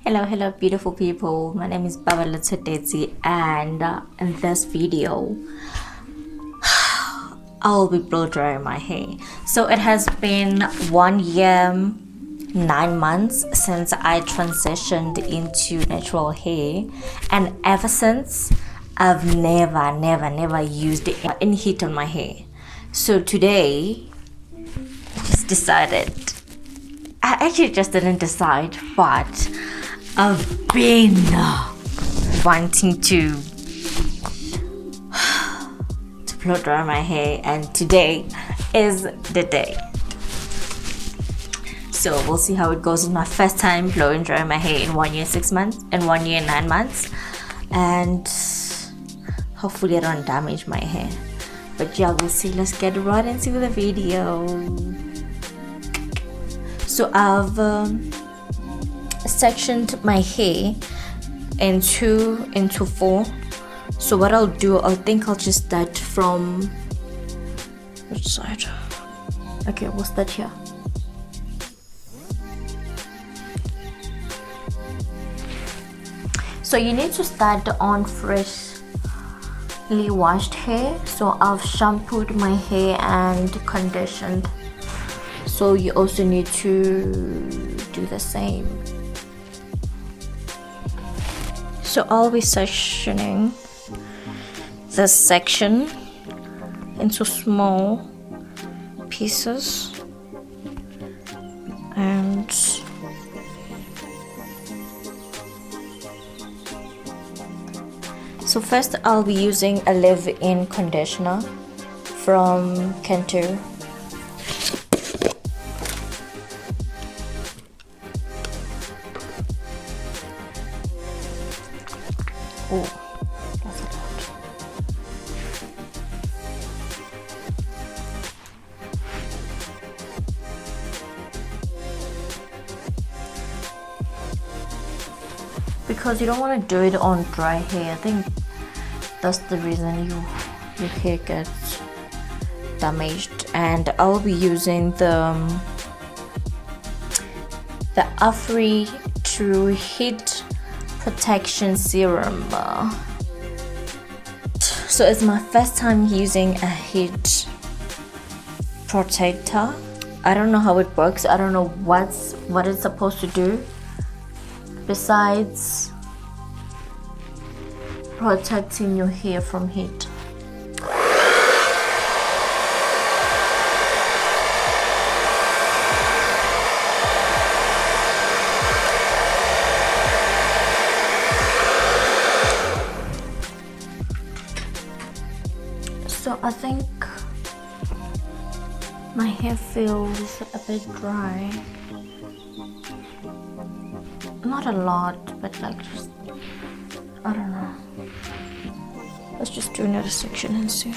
Hello, beautiful people. My name is Paballo Tsotetsi, and in this video, I will be blow drying my hair. So it has been 1 year, 9 months since I transitioned into natural hair, and ever since, I've never used any heat on my hair. So today, I just decided. I actually just didn't decide, but I've been wanting to blow dry my hair, and today is the day. So we'll see how it goes. It's my first time blowing dry my hair in 1 year 6 months, in 1 year 9 months, and hopefully I don't damage my hair. But yeah, we'll see. Let's get right into the video. So I've sectioned my hair into four. So what I'll do, I'll just start from which side? Okay, we'll start here. So you need to start on freshly washed hair. So I've shampooed my hair and conditioned. So you also need to do the same. So I'll be sectioning this section into small pieces, and so first I'll be using a leave-in conditioner from Cantu. Oh, that's a lot. Because you don't want to do it on dry hair. I think that's the reason your hair gets damaged. And I'll be using the Afri-true heat protection serum. So it's my first time using a heat protector. I don't know how it works. I don't know what it's supposed to do besides protecting your hair from heat. So I think my hair feels a bit dry. Not a lot, but like just, I don't know. Let's just do another section and see.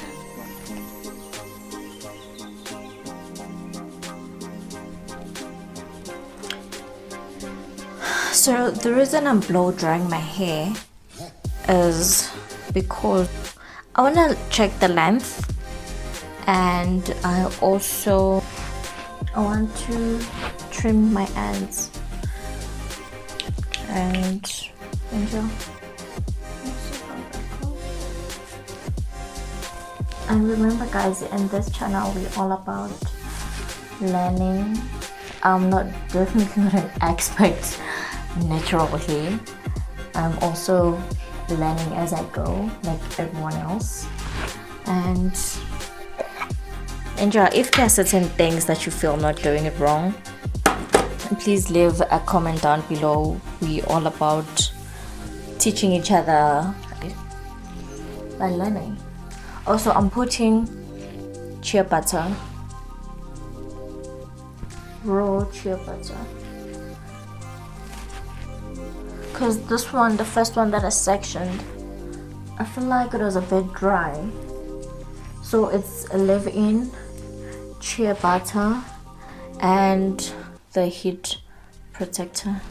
So the reason I'm blow drying my hair is because I want to check the length, and I want to trim my ends and enjoy. And remember guys, in this channel we're all about learning. I'm definitely not an expert in natural hair. I'm also learning as I go, like everyone else. And enjoy. If there are certain things that you feel not doing it wrong, please leave a comment down below. We all about teaching each other by learning. Also, I'm putting shea butter, raw shea butter, because this one, the first one that I sectioned, I feel like it was a bit dry. So it's a leave-in, shea butter, and the heat protector.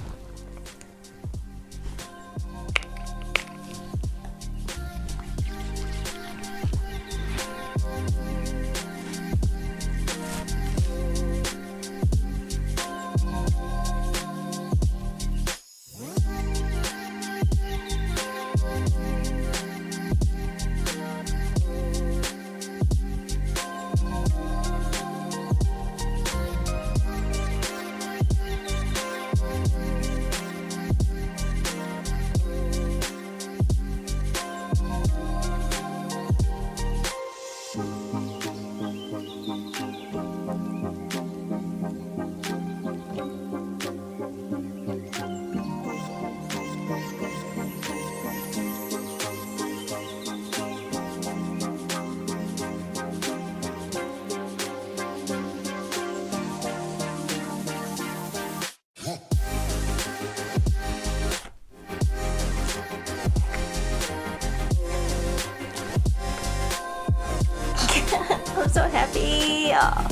Oh,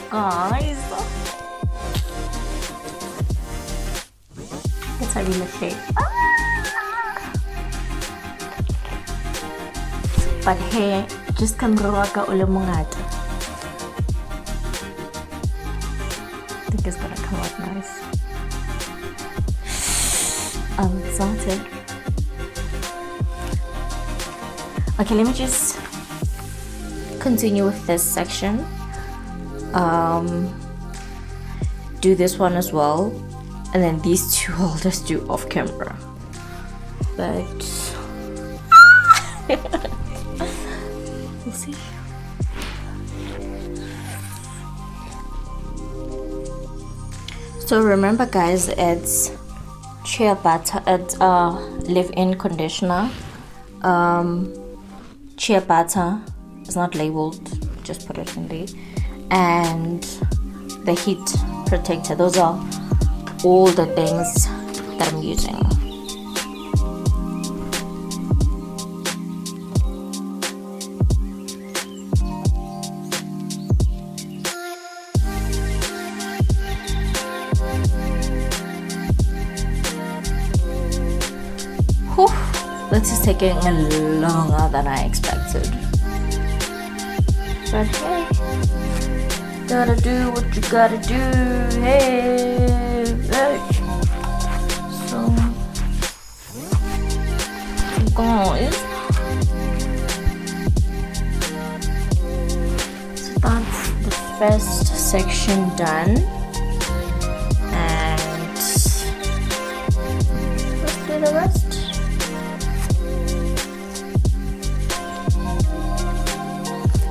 guys, it's a real shape. But hey, just kan ka ulo mo nga to. I think it's gonna come out nice. I'm excited. Okay, let me just continue with this section. Do this one as well, and then these two I'll just do off camera. But we'll see. So remember, guys, it's shea butter. It's leave-in conditioner. Shea butter is not labeled, just put it in there, and the heat protector. Those are all the things that I'm using. Whew, this is taking longer than I expected. But hey, gotta do what you gotta do. Hey, hey. So, guys, so that's the first section done. And let's do the rest.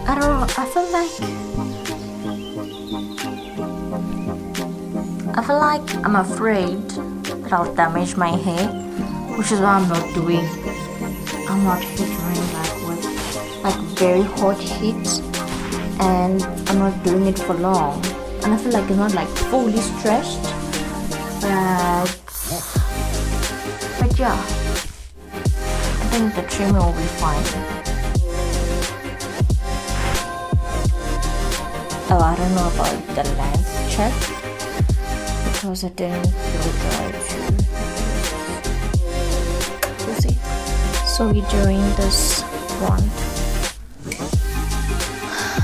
I don't know, I feel like I'm afraid that I'll damage my hair, which is why I'm not heating like with like very hot heat, and I'm not doing it for long, and I feel like it's not like fully stretched, but yeah, I think the trimmer will be fine. Oh, I don't know about the length check because I didn't really try to. We'll see. So we're doing this front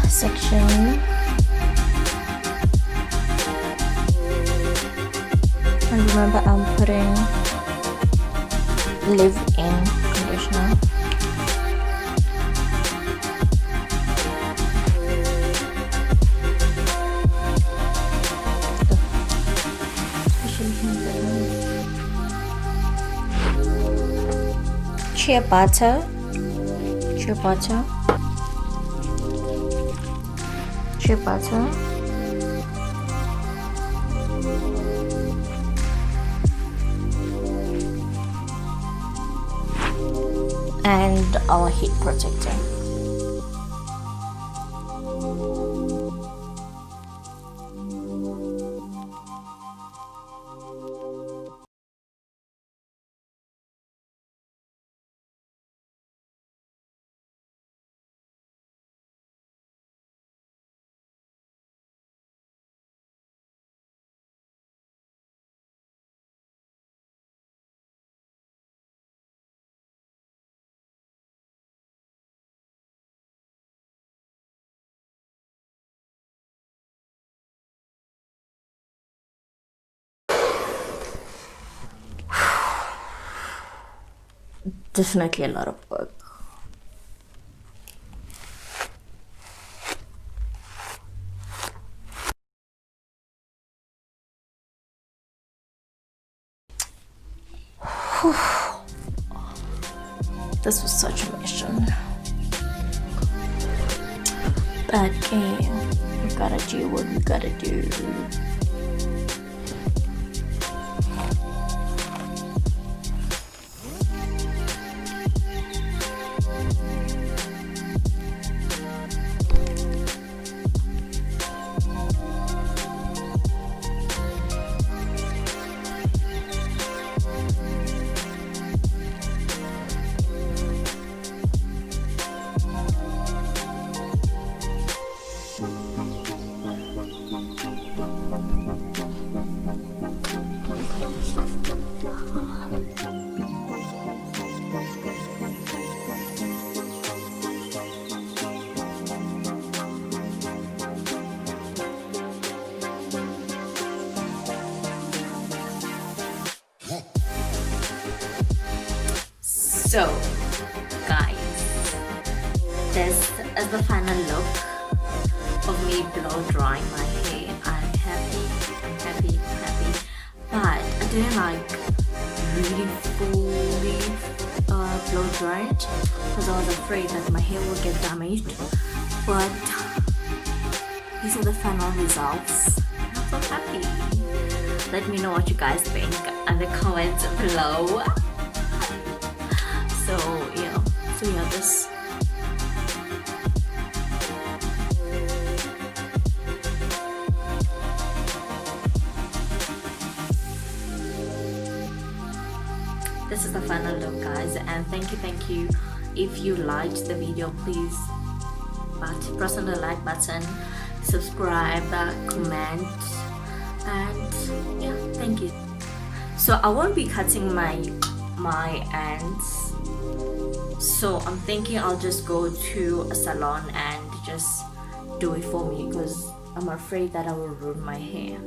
section, and remember I'm putting leave-in conditioner. Shea butter, shea butter, shea butter, and our heat protector. Definitely a lot of work. This was such a mission. But hey, we gotta do what we gotta do. So guys, this is the final look of me blow drying my hair. I'm happy, but I didn't like really fully blow dry it because I was afraid that my hair would get damaged. But these are the final results. I'm so happy. Let me know what you guys think in the comments below. So yeah, this is the final look, guys, and thank you. If you liked the video, please press on the like button, subscribe, comment, and yeah, thank you. So I won't be cutting my ends, so I'm thinking I'll just go to a salon and just do it for me because I'm afraid that I will ruin my hair.